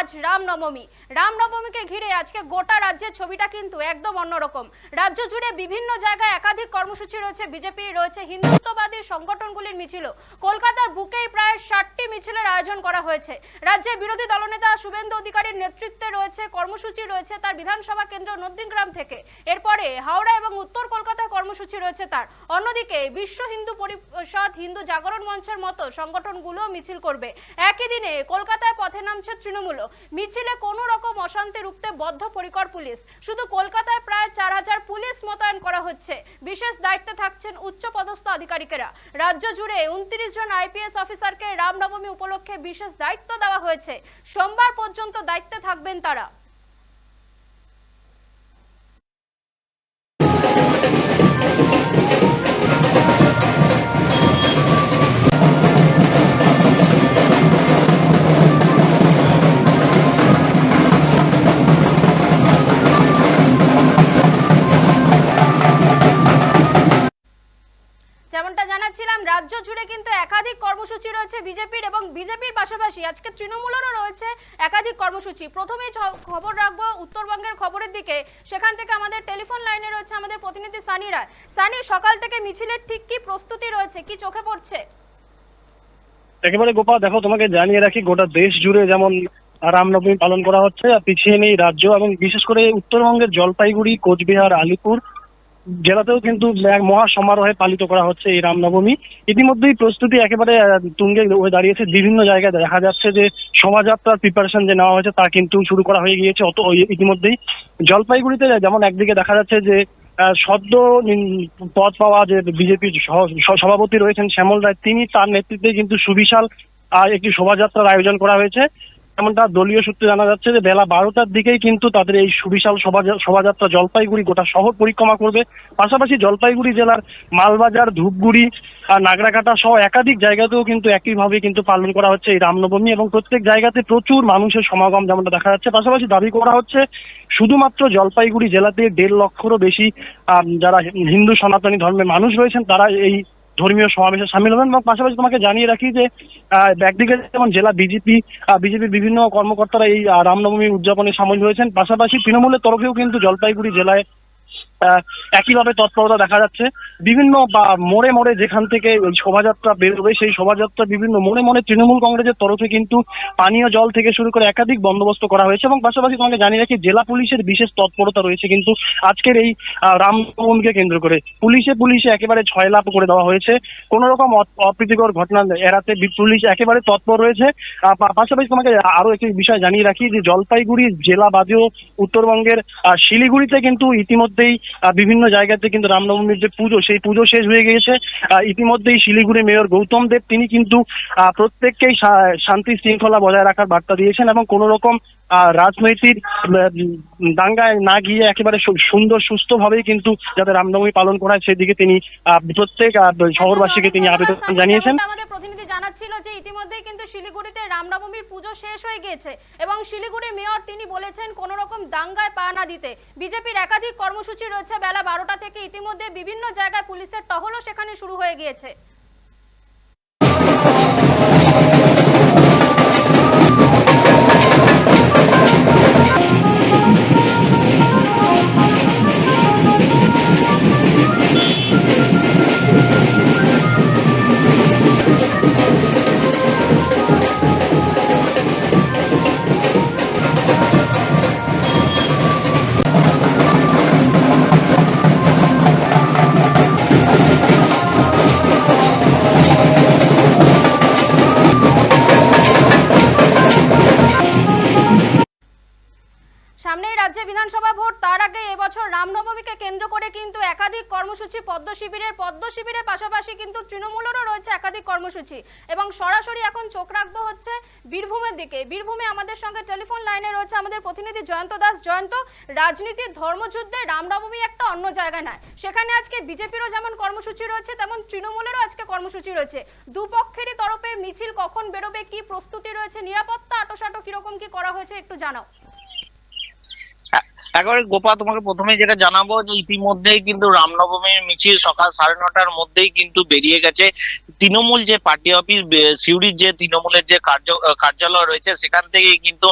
আজ রামনবমীকে ঘিরে আজকে গোটা রাজ্যের ছবিটা কিন্তু একদম অন্যরকম। রাজ্য জুড়ে বিভিন্ন জায়গায় একাধিক কর্মসূচি রয়েছে, বিজেপি রয়েছে, হিন্দুত্ববাদী সংগঠনগুলির মিছিল। কলকাতার বুকেই প্রায় 60টি মিছিলের আয়োজন করা হয়েছে। রাজ্যের বিরোধী দলনেতা শুভেন্দু অধিকারীর নেতৃত্বে রয়েছে কর্মসূচি রয়েছে তার বিধানসভা কেন্দ্র নন্দীগ্রাম থেকে। এরপরে হাওড়া এবং উত্তর কলকাতায় কর্মসূচি রয়েছে তার। অন্যদিকে বিশ্ব হিন্দু পরিষদ, হিন্দু জাগরণ মঞ্চের মতো সংগঠনগুলো মিছিল করবে। একই দিনে কলকাতায় পথে নামছে তৃণমূল। মিছিলে কোনো রকম অশান্তি রুখতে বদ্ধপরিকর পুলিশ। শুধু কলকাতায় প্রায় 4000 পুলিশ মোতায়েন করা হচ্ছে। বিশেষ দায়িত্বে থাকছেন উচ্চপদস্থ আধিকারিকেরা। রাজ্য জুড়ে 29 জন আইপিএস অফিসারকে রামনবমী উপলক্ষে বিশেষ দায়িত্ব দেওয়া হয়েছে। সোমবার পর্যন্ত দায়িত্বে থাকবেন তারা। যেমনটা জানাচ্ছিলাম, রাজ্য জুড়ে কিন্তু একাধিক কর্মসূচি রয়েছে বিজেপির, এবং বিজেপির পাশাপাশি আজকে তৃণমূলেরও রয়েছে একাধিক কর্মসূচি। প্রথমেই খবর রাখবো উত্তরবঙ্গের খবরের দিকে। সেখান থেকে আমাদের টেলিফোন লাইনে রয়েছে আমাদের প্রতিনিধি সানি রায়। সানি, সকাল থেকে মিছিলের ঠিক কি প্রস্তুতি রয়েছে, কি চোখে পড়ছে? একেবারে গোপা, দেখো তোমাকে জানিয়ে রাখি, গোটা দেশ জুড়ে যেমন রামনবমী পালন করা হচ্ছে, আর পিছিয়ে নেই রাজ্য, এবং বিশেষ করে উত্তরবঙ্গের জলপাইগুড়ি, কোচবিহার, আলিপুর জেলাতেও কিন্তু এক মহা সমারোহে পালিত করা হচ্ছে এই রামনবমী। ইতিমধ্যেই প্রস্তুতি একেবারে তুঙ্গে হয়ে দাঁড়িয়েছে। বিভিন্ন জায়গায় দেখা যাচ্ছে যে শোভাযাত্রার প্রিপারেশন যে নেওয়া হয়েছে তা কিন্তু শুরু করা হয়ে গিয়েছে ইতিমধ্যেই। জলপাইগুড়িতে যেমন একদিকে দেখা যাচ্ছে যে সদ্য পদ পাওয়া যে বিজেপির সভাপতি রয়েছেন শ্যামল রায়, তিনি তার নেতৃত্বে কিন্তু সুবিশাল একটি শোভাযাত্রার আয়োজন করা হয়েছে। এমনটা দলীয় সূত্রে জানা যাচ্ছে যে বেলা 12টার দিকেই কিন্তু তাদের এই সুবিশাল শোভাযাত্রা জলপাইগুড়ি গোটা শহর পরিক্রমা করবে। পাশাপাশি জলপাইগুড়ি জেলার মালবাজার, ধূপগুড়ি, নাগরাকাটা সহ একাধিক জায়গাতেও কিন্তু একইভাবে কিন্তু পালন করা হচ্ছে এই রামনবমী, এবং প্রত্যেক জায়গাতে প্রচুর মানুষের সমাগম যেমনটা দেখা যাচ্ছে। পাশাপাশি দাবি করা হচ্ছে শুধুমাত্র জলপাইগুড়ি জেলাতে 1.5 লক্ষেরও বেশি যারা হিন্দু সনাতনী ধর্মের মানুষ রয়েছেন তারা এই ধর্মীয় সমাবেশে সামিল হবেন। এবং পাশাপাশি তোমাকে জানিয়ে রাখি যে একদিকে যেমন জেলা বিজেপির বিভিন্ন কর্মকর্তারা এই রামনবমী উদযাপনে সামিল হয়েছেন। পাশাপাশি তৃণমূলের তরফেও কিন্তু জলপাইগুড়ি জেলায় একইভাবে তৎপরতা দেখা যাচ্ছে। বিভিন্ন মোড়ে মোড়ে যেখান থেকে ওই শোভাযাত্রা বেরোবে সেই শোভাযাত্রা বিভিন্ন মোড়ে মোড়ে তৃণমূল কংগ্রেসের তরফে কিন্তু পানীয় জল থেকে শুরু করে একাধিক বন্দোবস্ত করা হয়েছে। এবং পাশাপাশি তোমাকে জানিয়ে রাখি, জেলা পুলিশের বিশেষ তৎপরতা রয়েছে কিন্তু আজকের এই রামনবমীকে কেন্দ্র করে। পুলিশে একেবারে ছয়লাপ করে দেওয়া হয়েছে। কোন রকম অপ্রীতিকর ঘটনা এড়াতে পুলিশ একেবারে তৎপর রয়েছে। পাশাপাশি তোমাকে আরো একটি বিষয় জানিয়ে রাখি যে জলপাইগুড়ি জেলা বাদেও উত্তরবঙ্গের শিলিগুড়িতে কিন্তু ইতিমধ্যেই বিভিন্ন জায়গাতে কিন্তু রামনবমীর যে পুজো, সেই পুজো শেষ হয়ে গিয়েছে। ইতিমধ্যেই শিলিগুড়ি মেয়র গৌতম দেব তিনি কিন্তু প্রত্যেককেই শান্তি শৃঙ্খলা বজায় রাখার বার্তা দিয়েছেন, এবং কোন রকম রাজনৈতিক দাঙ্গায় না গিয়ে একেবারে সুন্দর সুস্থ ভাবেই কিন্তু যাতে রামনবমী পালন করা হয় সেদিকে তিনি প্রত্যেক শহরবাসীকে তিনি আবেদন জানিয়েছেন। আমাদের প্রতিনিধি জানাচ্ছিল যে ইতিমধ্যেই কিন্তু শিলিগুড়িতে রামনবমীর পুজো শেষ হয়ে গিয়েছে, এবং শিলিগুড়ি মেয়র তিনি বলেছেন কোন রকম দাঙ্গায় পা না দিতে। বিজেপির একাধিক কর্মসূচি রয়েছে বেলা 12টা থেকে। ইতিমধ্যে বিভিন্ন জায়গায় পুলিশের টহলও সেখানে শুরু হয়ে গিয়েছে। সামনেই রাজ্যে বিধানসভা ভোট, তার আগে এবছর রামনবমীকে কেন্দ্র করে কিন্তু একাধিক কর্মসূচি পদ্ম শিবিরের পাশাপাশি কিন্তু তৃণমূলেরও রয়েছে একাধিক কর্মসূচি। এবং সরাসরি এখন চোখ রাখবো হচ্ছে বীরভূমের দিকে। বীরভূমে আমাদের সঙ্গে টেলিফোন লাইনে রয়েছে আমাদের প্রতিনিধি জয়ন্ত দাস। জয়ন্ত, রাজনীতির ধর্মযুদ্ধে রামনবমী একটা অন্য জায়গায় নয়, সেখানে আজকে বিজেপিরও যেমন কর্মসূচি রয়েছে তেমন তৃণমূলেরও আজকে কর্মসূচি রয়েছে। দুপক্ষেরই তরফে মিছিল কখন বেরোবে, কি প্রস্তুতি রয়েছে, নিরাপত্তা আটোসাটো কিরকম কি করা হয়েছে একটু জানাও। একেবারে গোপা, তোমাকে প্রথমে যেটা জানাবো যে ইতিমধ্যেই কিন্তু রামনবমীর মিছিল সকাল 9:30টার মধ্যেই কিন্তু বেরিয়ে গেছে। তৃণমূল যে পার্টি অফিস, সিউড়ির যে তৃণমূলের যে কার্যালয় রয়েছে, সেখান থেকেই কিন্তু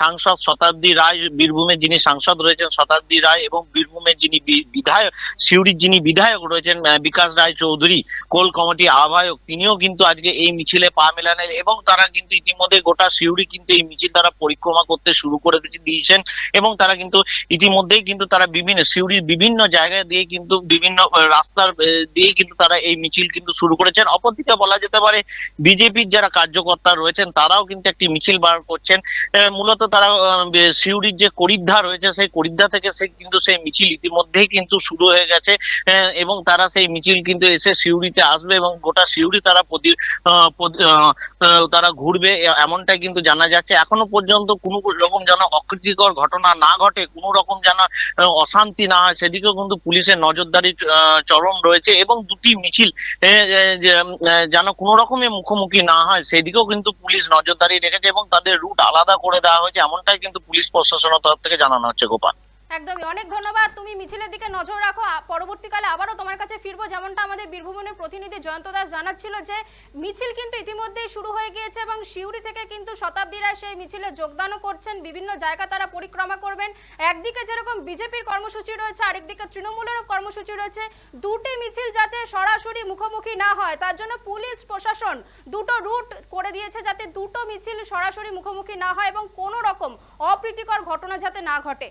সাংসদ শতাব্দী রায়, বীরভূমের যিনি সাংসদ রয়েছেন শতাব্দী রায়, এবং বীরভূমের যিনি বিধায়ক, সিউড়ির যিনি বিধায়ক রয়েছেন বিকাশ রায় চৌধুরী, কোল কমিটি আহ্বায়ক, তিনিও কিন্তু আজকে এই মিছিলে পা মেলালেন। এবং তারা কিন্তু ইতিমধ্যে গোটা সিউড়ি কিন্তু এই মিছিল তারা পরিক্রমা করতে শুরু করে দিয়েছেন। এবং তারা কিন্তু ইতিমধ্যেই কিন্তু তারা বিভিন্ন সিউড়ির বিভিন্ন জায়গায় দিয়ে কিন্তু বিভিন্ন রাস্তার দিয়ে কিন্তু তারা এই মিছিল কিন্তু শুরু করেছেন। অপরদিকে বলা যেতে পারে বিজেপির যারা কার্যকর্তা রয়েছেন তারাও কিন্তু একটি মিছিল বার করছেন। মূলত তারা সিউড়ির যে করিদ্ধা রয়েছে, সেই করিদ্ধা থেকে কিন্তু সেই মিছিল ইতিমধ্যেই কিন্তু শুরু হয়ে গেছে। এবং তারা সেই মিছিল কিন্তু এসে সিউড়িতে আসবে এবং গোটা সিউড়ি তারা তারা ঘুরবে, এমনটাই কিন্তু জানা যাচ্ছে। এখনো পর্যন্ত কোনো রকম যেন অপ্রীতিকর ঘটনা না ঘটে, কোনো রকম যেন অশান্তি না হয়, সেদিকেও কিন্তু পুলিশের নজরদারি চরম রয়েছে। এবং দুটি মিছিল যেন কোনো রকমের মুখোমুখি না হয়, সেদিকেও কিন্তু পুলিশ নজরদারি রেখেছে এবং তাদের রুট আলাদা করে দেওয়া হয়েছে, এমনটাই কিন্তু পুলিশ প্রশাসনের তরফ থেকে জানানো হচ্ছে। গোপাল, একদমই, অনেক ধন্যবাদ। তুমি মিছিলের দিকে নজর রাখো, পরবর্তীকালে আবারও তোমার কাছে ফিরবো। যেমনটা আমাদের বীরভূমের প্রতিনিধি জয়ন্ত দাস জানাচ্ছিল যে মিছিল কিন্তু ইতিমধ্যেই শুরু হয়ে গিয়েছে এবং সিউড়ি থেকে কিন্তু শতাব্দী রায় সেই মিছিলে যোগদানও করছেন। বিভিন্ন জায়গা তারা পরিক্রমা করবেন। একদিকে যেরকম বিজেপির কর্মসূচি রয়েছে, আরেকদিকে তৃণমূলেরও কর্মসূচি রয়েছে। দুটি মিছিল যাতে সরাসরি মুখোমুখি না হয় তার জন্য পুলিশ প্রশাসন দুটো রুট করে দিয়েছে, যাতে দুটো মিছিল সরাসরি মুখোমুখি না হয় এবং কোনো রকম অপ্রীতিকর ঘটনা যাতে না ঘটে।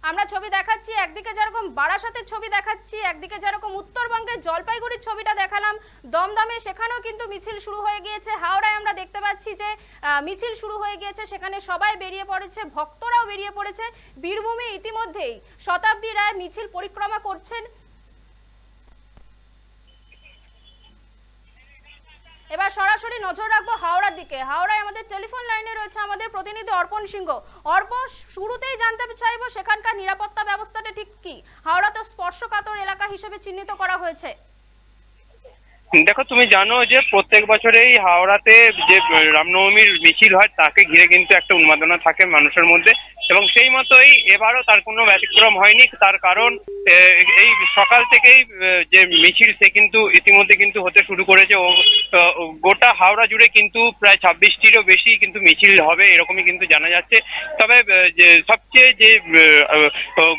আমরা ছবি দেখাচ্ছি, একদিকে যেরকম বারাসাতের ছবি দেখাচ্ছি, একদিকে যেরকম উত্তরবঙ্গের জলপাইগুড়ির ছবিটা দেখালাম, দমদমে সেখানেও কিন্তু মিছিল শুরু হয়ে গিয়েছে। হাওড়ায় আমরা দেখতে পাচ্ছি যে মিছিল শুরু হয়ে গিয়েছে, সেখানে সবাই বেরিয়ে পড়েছে, ভক্তরাও বেরিয়ে পড়েছে। বীরভূমে ইতিমধ্যেই শতাব্দী রায় মিছিল পরিক্রমা করছেন। এবার সরাসরি নজর রাখবো হাওড়ার দিকে। হাওড়ায় আমাদের টেলিফোন লাইনে রয়েছে আমাদের প্রতিনিধি অর্পণ সিংহ। অর্পণ, শুরুতেই জানতে চাইবো সেখানকার নিরাপত্তা ব্যবস্থাটা ঠিক কি? হাওড়া তো স্পর্শকাতর এলাকা হিসেবে চিহ্নিত করা হয়েছে। দেখো, তুমি জানো যে প্রত্যেক বছরেই হাওড়াতে যে রামনবমীর মিছিল হয় তাকে ঘিরে কিন্তু একটা উন্মাদনা থাকে মানুষের মধ্যে, এবং সেই মতোই এবারও তার কোনো ব্যতিক্রম হয়নি। তার কারণ এই সকাল থেকেই যে মিছিল সে কিন্তু ইতিমধ্যে কিন্তু হতে শুরু করেছে। ও গোটা হাওড়া জুড়ে কিন্তু প্রায় 26টিরও বেশি কিন্তু মিছিল হবে এরকমই কিন্তু জানা যাচ্ছে। তবে যে সবচেয়ে যে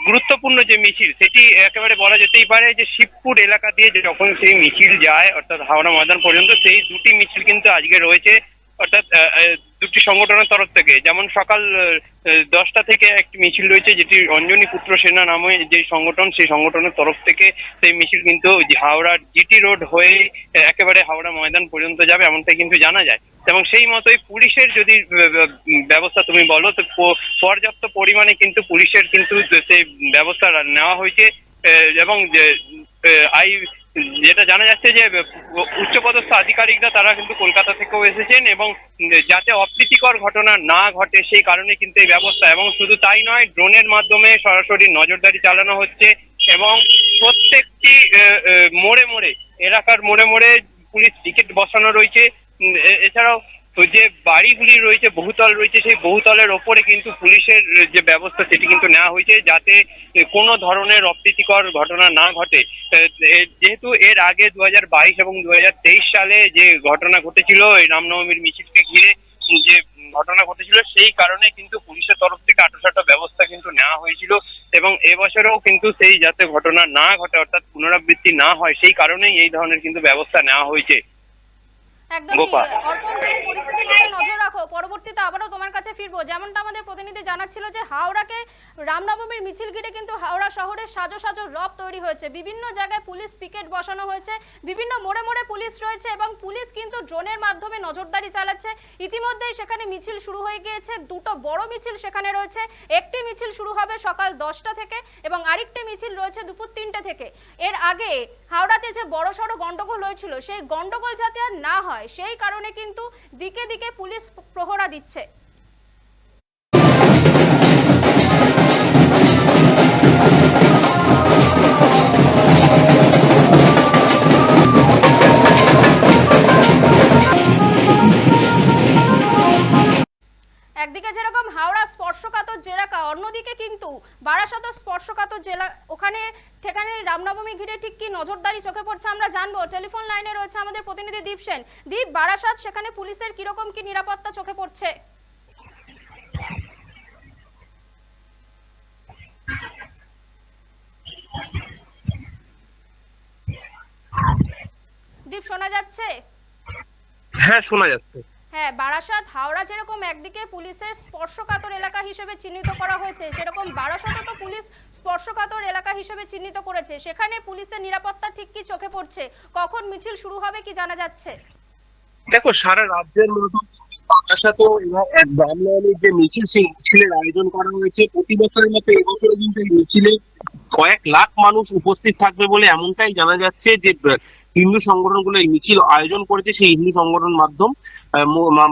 গুরুত্বপূর্ণ যে মিছিল সেটি একেবারে বলা যেতেই পারে যে শিবপুর এলাকা দিয়ে যখন সেই মিছিল যায় অর্থাৎ হাওড়া ময়দান পর্যন্ত, সেই দুটি মিছিল কিন্তু আজকে রয়েছে। অর্থাৎ দুটি সংগঠনের তরফ থেকে, যেমন সকাল 10টা থেকে একটি মিছিল রয়েছে যেটি অঞ্জনী পুত্র সেনা নামে যে সংগঠন, সেই সংগঠনের তরফ থেকে সেই মিছিল কিন্তু হাওড়ার জিটি রোড হয়ে একেবারে হাওড়া ময়দান পর্যন্ত যাবে, এমনটাই কিন্তু জানা যায়। এবং সেই মতোই পুলিশের যদি ব্যবস্থা তুমি বলো, তো পর্যাপ্ত পরিমাণে কিন্তু পুলিশের কিন্তু সেই ব্যবস্থা নেওয়া হয়েছে। এবং যেটা জানা যাচ্ছে যে উচ্চপদস্থ আধিকারিকরা তারা কিন্তু কলকাতা থেকেও এসেছেন, এবং যাতে অপ্রীতিকর ঘটনা না ঘটে সেই কারণে কিন্তু এই ব্যবস্থা। এবং শুধু তাই নয়, ড্রোনের মাধ্যমে সরাসরি নজরদারি চালানো হচ্ছে এবং প্রত্যেকটি মোড়ে মোড়ে, এলাকার মোড়ে মোড়ে পুলিশ পিকেট বসানো রয়েছে। এছাড়াও যে বাড়িগুলি রয়েছে, বহুতল রয়েছে, সেই বহুতলের ওপরে কিন্তু পুলিশের যে ব্যবস্থা সেটি কিন্তু নেওয়া হয়েছে যাতে কোনো ধরনের অপ্রীতিকর ঘটনা না ঘটে। যেহেতু এর আগে 2022 এবং 2023 সালে যে ঘটনা ঘটেছিল এই রামনবমীর মিছিলকে ঘিরে, যে ঘটনা ঘটেছিল, সেই কারণে কিন্তু পুলিশের তরফ থেকে আঁটোসাঁটো ব্যবস্থা কিন্তু নেওয়া হয়েছিল। এবং এবছরেও কিন্তু সেই যাতে ঘটনা না ঘটে অর্থাৎ পুনরাবৃত্তি না হয় সেই কারণেই এই ধরনের কিন্তু ব্যবস্থা নেওয়া হয়েছে। একদমই অর্পণ, তুমি পরিস্থিতির দিকে নজর রাখো, পরবর্তীতে আবারও তোমার কাছে ফিরবো। যেমনটা আমাদের প্রতিনিধি জানাচ্ছিল যে হাওড়াকে রামনবমীর মিছিল ঘিরে কিন্তু হাওড়া শহরে সাজো সাজো রব তৈরি হয়েছে। বিভিন্ন জায়গায় পুলিশ পিকেট বসানো হয়েছে, বিভিন্ন মোড়ে মোড়ে পুলিশ রয়েছে এবং পুলিশ কিন্তু ড্রোনের মাধ্যমে নজরদারি চালাচ্ছে। ইতিমধ্যেই সেখানে মিছিল শুরু হয়ে গিয়েছে, দুটো বড় মিছিল সেখানে রয়েছে। একটি মিছিল শুরু হবে সকাল 10টা থেকে এবং আরেকটি মিছিল রয়েছে দুপুর 3টে থেকে। এর আগে হাওড়াতে যে বড়সড় গন্ডগোল হয়েছিল, সেই গন্ডগোল যাতে আর না হয় সেই কারণে কিন্তু দিকে দিকে পুলিশ প্রহরা দিচ্ছে। একদিকে যেরকম হাওড়া স্পর্শকাতর জেলাকা, অন্যদিকে কিন্তু বারাসাত স্পর্শকাতর জেলা, ওখানে সেখানে রামনবমী ঘিরে ঠিক কি নজরদারি চোখে পড়ছে আমরা জানবো। টেলিফোন লাইনে রয়েছে আমাদের প্রতিনিধি দীপ সেন। দীপ, বারাসাত সেখানে পুলিশের কিরকম কি নিরাপত্তা চোখে পড়ছে? দীপ, শোনা যাচ্ছে? হ্যাঁ, শোনা যাচ্ছে। হ্যাঁ, বারাসাত হাওড়া যেরকম একদিকে পুলিশের স্পর্শকাতর এলাকা হিসেবে চিহ্নিত করা হয়েছে, সেরকম বারাসাতও তো পুলিশ স্পর্শকাতর এলাকা হিসেবে চিহ্নিত করেছে। সেখানে পুলিশের নিরাপত্তা ঠিক কি চোখে পড়ছে? কখন মিছিল শুরু হবে কি জানা যাচ্ছে? দেখো, সারা রাজ্যের মতো বারাসাতেও রামনবমীর যে মিছিল, সেই মিছিলের আয়োজন করা হয়েছে। প্রতি বছরের মতো এবছরে কিন্তু এই মিছিলে কয়েক লাখ মানুষ উপস্থিত থাকবে বলে এমনটাই জানা যাচ্ছে। যে হিন্দু সংগঠনগুলো এই মিছিল আয়োজন করেছে, সেই হিন্দু সংগঠন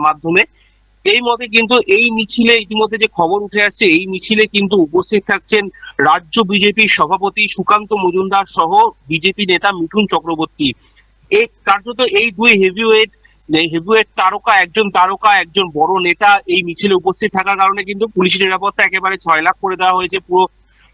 মাধ্যমে এই মতে কিন্তু এই মিছিলে ইতিমধ্যে যে খবর উঠে আসছে, এই মিছিলে কিন্তু উপস্থিত থাকছেন রাজ্য বিজেপির সভাপতি সুকান্ত মজুমদার সহ বিজেপি নেতা মিঠুন চক্রবর্তী। এই কার্যত এই দুই হেভিওয়েট তারকা, একজন বড় নেতা এই মিছিলে উপস্থিত থাকার কারণে কিন্তু পুলিশের নিরাপত্তা একেবারে 6 লাখ করে দেওয়া হয়েছে পুরো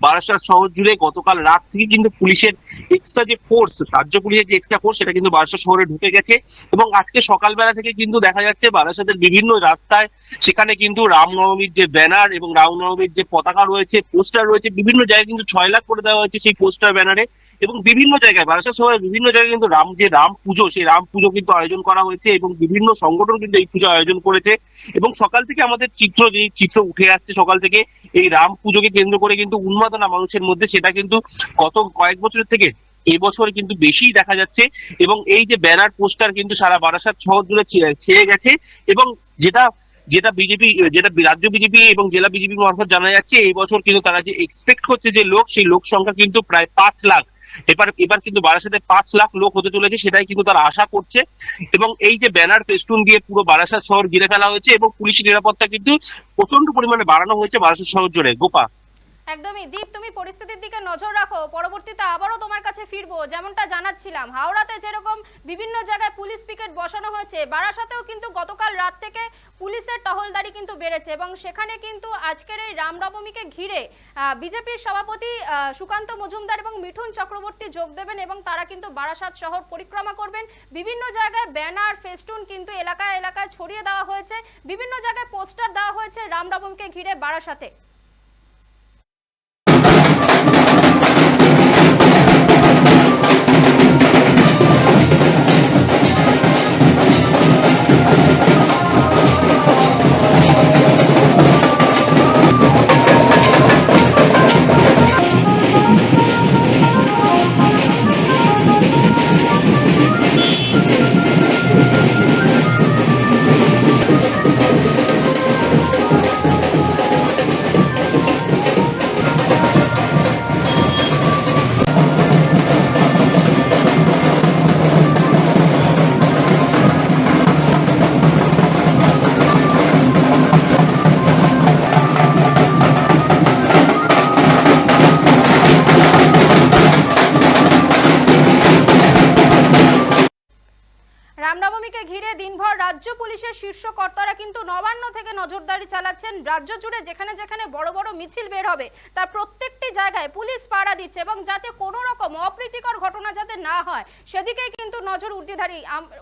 বারাসাত শহর জুড়ে। গতকাল রাত থেকে কিন্তু পুলিশের এক্সট্রা যে ফোর্স, রাজ্য পুলিশের যে এক্সট্রা ফোর্স, সেটা কিন্তু বারাসাত শহরে ঢুকে গেছে। এবং আজকে সকালবেলা থেকে কিন্তু দেখা যাচ্ছে বারাসাতের বিভিন্ন রাস্তায় সেখানে কিন্তু রামনবমীর যে ব্যানার এবং রামনবমীর যে পতাকা রয়েছে, পোস্টার রয়েছে, বিভিন্ন জায়গায় কিন্তু 6 লাখ করে দেওয়া হয়েছে সেই পোস্টার ব্যানারে। এবং বিভিন্ন জায়গায় বারাসাত শহরের বিভিন্ন জায়গায় কিন্তু রাম পুজো, সেই রাম পুজো কিন্তু আয়োজন করা হয়েছে এবং বিভিন্ন সংগঠন কিন্তু এই পুজো আয়োজন করেছে। এবং সকাল থেকে আমাদের চিত্র উঠে আসছে, সকাল থেকে এই রাম পুজোকে কেন্দ্র করে কিন্তু উন্মাদনা মানুষের মধ্যে, সেটা কিন্তু গত কয়েক বছরের থেকে এবছর কিন্তু বেশি দেখা যাচ্ছে। এবং এই যে ব্যানার পোস্টার কিন্তু সারা বারাসাত শহর জুড়ে ছেয়ে গেছে। এবং যেটা যেটা বিজেপি, যেটা রাজ্য বিজেপি এবং জেলা বিজেপি মারফত জানা যাচ্ছে, এই বছর কিন্তু তারা যে এক্সপেক্ট করছে যে লোক, সেই লোক সংখ্যা কিন্তু প্রায় 5 লাখ। এবার কিন্তু বারাসাতে 5 লাখ লোক হতে চলেছে, সেটাই কিন্তু তারা আশা করছে। এবং এই যে ব্যানার ফেস্টুন দিয়ে পুরো বারাসাত শহর ঘিরে ফেলা হয়েছে এবং পুলিশের নিরাপত্তা কিন্তু প্রচন্ড পরিমাণে বাড়ানো হয়েছে বারাসাত শহর জুড়ে। গোপা, একদমই। দীপ, তুমি পরিস্থিতির দিকে নজর রাখো, পরবর্তীতে আবারও তোমার কাছে ফিরবো। যেমনটা জানাচ্ছিলাম, হাওড়াতে যেরকম বিভিন্ন জায়গায় পুলিশ পিকেট বসানো হয়েছে, বারাসাতেও কিন্তু গতকাল রাত থেকে পুলিশের টহলদারি কিন্তু বেড়েছে। এবং সেখানে কিন্তু আজকের এই রামনবমীকে ঘিরে বিজেপির সভাপতি সুকান্ত মজুমদার এবং মিঠুন চক্রবর্তী যোগ দেবেন এবং তারা কিন্তু বারাসাত শহর পরিক্রমা করবেন। বিভিন্ন জায়গায় ব্যানার ফেস্টুন কিন্তু এলাকায় এলাকায় ছড়িয়ে দেওয়া হয়েছে, বিভিন্ন জায়গায় পোস্টার দেওয়া হয়েছে রামনবমীকে ঘিরে বারাসাতে। রামনবমীকে ঘিরে দিনভর রাজ্য পুলিশের শীর্ষ কর্তারা কিন্তু নবান্ন থেকে নজরদারি চালাচ্ছেন। রাজ্য জুড়ে যেখানে যেখানে বড় বড় মিছিল বের হবে, তার প্রত্যেকটি জায়গায় পুলিশ পাহারা দিচ্ছে এবং যাতে কোনো রকম অপ্রীতিকর ঘটনা যাতে না হয় সেদিকেই কিন্তু নজর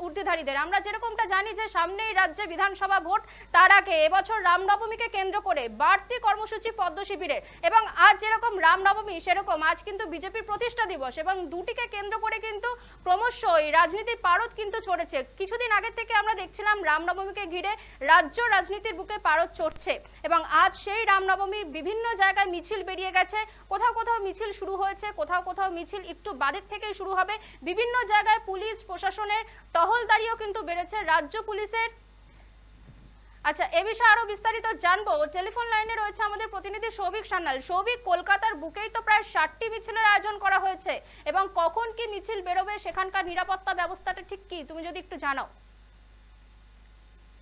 ঊর্ধ্বধারীদের। আমরা যেরকমটা জানি যে সামনেই রাজ্যে বিধানসভা ভোট, তার আগে এবছর রামনবমীকে কেন্দ্র করে বাড়তি কর্মসূচি পদ্ম শিবিরের। এবং আজ যেরকম রামনবমী, সেরকম আজ কিন্তু বিজেপির প্রতিষ্ঠা দিবস এবং দুটিকে কেন্দ্র করে কিন্তু ক্রমশই রাজনীতির পারদ কিন্তু চড়েছে। কিছুদিন আগে থেকে আমরা দেখছিলাম রামনবমীকে ঘিরে রাজ্য রাজনীতির বুকে পারদ চড়ছে এবং আজ সেই রামনবমী বিভিন্ন জায়গায় মিছিল বেরিয়ে গেছে। কোথাও কোথাও মিছিল শুরু হয়েছে, কোথাও কোথাও মিছিল একটু বাদের থেকেই শুরু হবে। বিভিন্ন জায়গায় পুলিশ প্রশাসনের টহলদারিও কিন্তু বেড়েছে রাজ্য পুলিশের। আচ্ছা, এ বিষয়ে আরো বিস্তারিত জানবো। টেলিফোন লাইনে রয়েছে আমাদের প্রতিনিধি সৌভিক সান্যাল। সৌভিক, কলকাতার বুকেই তো প্রায় 60টি মিছিলের আয়োজন করা হয়েছে এবং কখন কি মিছিল বেরোবে, সেখানকার নিরাপত্তা ব্যবস্থাটা ঠিক কি, তুমি যদি একটু জানাও।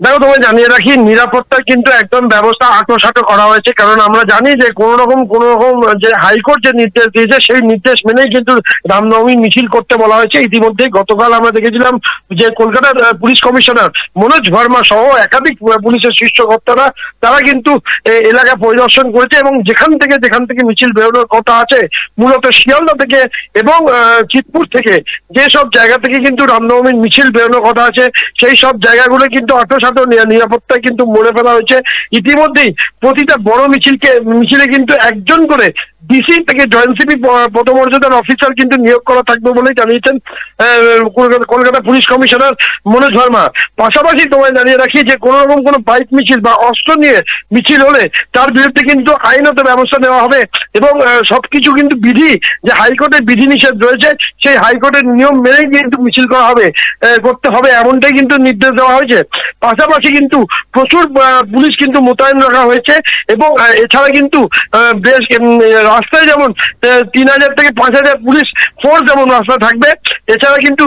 দেখো তোমায় জানিয়ে রাখি, নিরাপত্তার কিন্তু একদম ব্যবস্থা আঁটোসাঁটো করা হয়েছে, কারণ আমরা জানি যে কোনো রকম যে হাইকোর্ট যে নির্দেশ দিয়েছে সেই নির্দেশ মেনেই কিন্তু রামনবমী মিছিল করতে বলা হয়েছে। ইতিমধ্যে গতকাল আমরা দেখেছিলাম যে কলকাতার পুলিশ কমিশনার মনোজ ভার্মা সহ একাধিক পুলিশের শীর্ষ কর্তারা তারা কিন্তু এলাকা পরিদর্শন করেছে এবং যেখান থেকে মিছিল বেরোনোর কথা আছে, মূলত শিয়ালদা থেকে এবং চিতপুর থেকে যেসব জায়গা থেকে কিন্তু রামনবমীর মিছিল বেরোনোর কথা আছে সেই সব জায়গাগুলো কিন্তু আঁটোসাঁটো নিরাপত্তায় কিন্তু মরে ফেলা হয়েছে। ইতিমধ্যেই প্রতিটা বড় মিছিলে কিন্তু একজন করে ডিসি থেকে জয়েন্ট সিপি পদমর্যাদার অফিসার কিন্তু নিয়োগ করা থাকবে বলেই জানিয়েছেন কলকাতা পুলিশ কমিশনার মনোজ ভার্মা। পাশাপাশি তোমায় জানিয়ে রাখি যে কোনো রকম কোনো বাইক মিছিল বা অস্ত্র নিয়ে মিছিল হলে তার বিরুদ্ধে কিন্তু আইনত ব্যবস্থা নেওয়া হবে এবং সবকিছু কিন্তু যে হাইকোর্টের বিধিনিষেধ রয়েছে সেই হাইকোর্টের নিয়ম মেনেই কিন্তু মিছিল করতে হবে, এমনটাই কিন্তু নির্দেশ দেওয়া হয়েছে। পাশাপাশি কিন্তু প্রচুর পুলিশ কিন্তু মোতায়েন রাখা হয়েছে এবং এছাড়া কিন্তু বেশ রাস্তায় যেমন 3000 থেকে 5000 পুলিশ ফোর্স যেমন রাস্তায় থাকবে, এছাড়া কিন্তু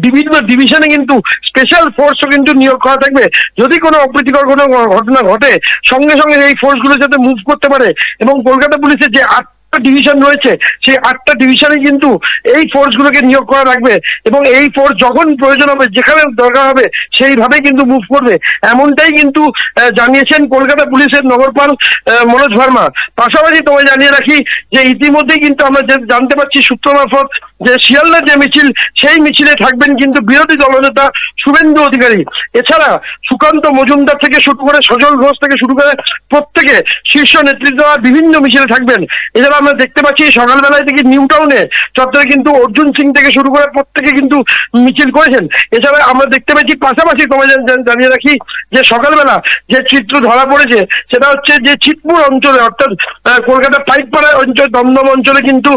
বিভিন্ন ডিভিশনে কিন্তু স্পেশাল ফোর্সও কিন্তু নিয়োগ করা থাকবে। যদি কোনো অপ্রীতিকর কোনো ঘটনা ঘটে সঙ্গে সঙ্গে এই ফোর্সগুলো যাতে মুভ করতে পারে এবং কলকাতা পুলিশের যে 8টা ডিভিশন রয়েছে সেই 8টা ডিভিশনে কিন্তু এই ফোর্সগুলোকে নিয়োগ করা রাখবে এবং এই ফোর্স যখন প্রয়োজন হবে যেখানে দরকার হবে সেইভাবে কিন্তু মুভ করবে, এমনটাই কিন্তু জানিয়েছেন কলকাতা পুলিশের নগরপাল মনোজ ভার্মা। পাশাপাশি তোমায় জানিয়ে রাখি যে ইতিমধ্যেই কিন্তু আমরা জানতে পারছি সূত্র মারফত যে শিয়ালদার যে মিছিল সেই মিছিলে থাকবেন কিন্তু বিরোধী দলনেতা শুভেন্দু অধিকারী, এছাড়া সুকান্ত মজুমদার থেকে শুরু করে সজল ঘোষ থেকে শুরু করে প্রত্যেকে শীর্ষ নেতৃত্ব বিভিন্ন মিছিলে থাকবেন। এছাড়া আমরা দেখতে পাচ্ছি সকালবেলায় থেকে নিউ টাউনে চত্বরে কিন্তু অর্জুন সিং থেকে শুরু করে প্রত্যেকে কিন্তু মিছিল করেছেন। এছাড়া আমরা দেখতে পাচ্ছি পাশাপাশি তোমায় জানিয়ে রাখি যে সকালবেলা যে চিত্র ধরা পড়েছে সেটা হচ্ছে যে চিতপুর অঞ্চলে অর্থাৎ কলকাতা পাইকপাড়া অঞ্চল দমদম অঞ্চলে কিন্তু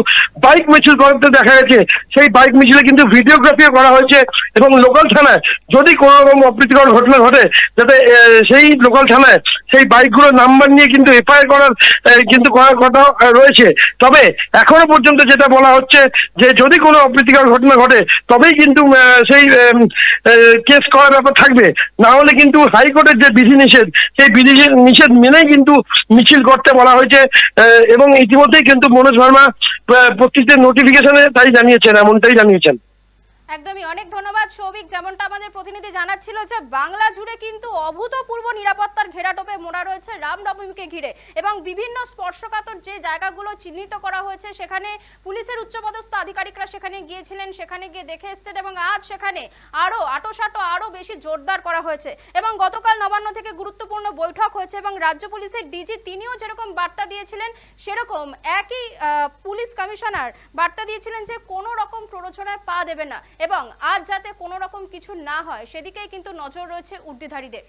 বাইক মিছিল করতে দেখা গেছে। সেই বাইক মিছিলে কিন্তু ভিডিওগ্রাফিও করা হয়েছে এবং লোকাল থানায় যদি কোনো রকম অপ্রীতিকর ঘটনা ঘটে যাতে সেই লোকাল থানায় সেই বাইকগুলোর নাম্বার নিয়ে কিন্তু এফআইআর করার কথা রয়েছে। তবে এখনো পর্যন্ত যেটা বলা হচ্ছে যে যদি কোনো অপ্রীতিকর ঘটনা ঘটে তবেই কিন্তু সেই কেস করার ব্যাপার থাকবে, না হলে কিন্তু হাইকোর্টের যে বিধিনিষেধ সেই বিধিনিষেধ মেনেই কিন্তু মিছিল করতে বলা হয়েছে এবং ইতিমধ্যেই কিন্তু মনোজ ভার্মা প্রত্যেকটা নোটিফিকেশনে তাই জানিয়েছেন, এমনটাই জানিয়েছেন। একদমই, অনেক ধন্যবাদ সৌভিক। যেমনটা আমাদের প্রতিনিধি জানাচ্ছিল যে বাংলা জুড়ে কিন্তু অভূতপূর্ব নিরাপত্তার ঘেরাটোপে মোড়া রয়েছে রামনবমীকে ঘিরে এবং বিভিন্ন স্পর্শকাতর যে জায়গাগুলো চিহ্নিত করা হয়েছে সেখানে পুলিশের উচ্চপদস্থ আধিকারিকরা সেখানে গিয়েছিলেন, সেখানে গিয়ে দেখে এসছেন এবং আজ সেখানে আরো আঁটোসাঁটো আরো বেশি জোরদার করা হয়েছে এবং গতকাল নবান্ন থেকে গুরুত্বপূর্ণ বৈঠক হয়েছে এবং রাজ্য পুলিশের ডিজি তিনিও যেরকম বার্তা দিয়েছিলেন সেরকম একই পুলিশ কমিশনার বার্তা দিয়েছিলেন যে কোনো রকম প্ররোচনায় পা দেবে না এবং আজ যাতে কোনো রকম কিছু না হয় সেদিকেই কিন্তু নজর রয়েছে উর্দিধারীদের।